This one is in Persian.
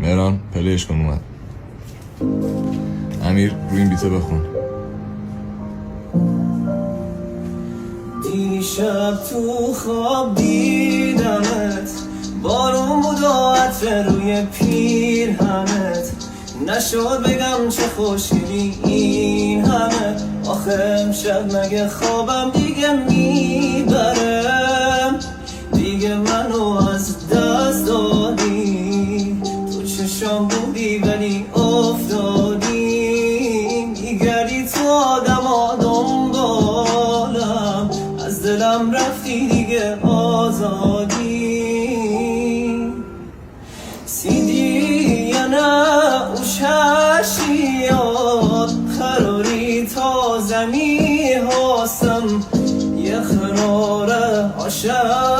مهران پلیش کن اومد. امیر روی این بیته بخون. دیشب تو خواب دیدمت، بارون بود و عطر روی پیرهنت، نشد بگم چه خوشگلی این همه. آخه امشب مگه خوابم دیگه میبرم، دیگه منو از دست دادی. تو چشام بودی ولی افتادی، میگردی تو آدم دنبالم، از دلم رفتی دیگه آزادی. سیدی یا نه اوش هشیاد، قراری تا زمین هستم یه قرار عاشق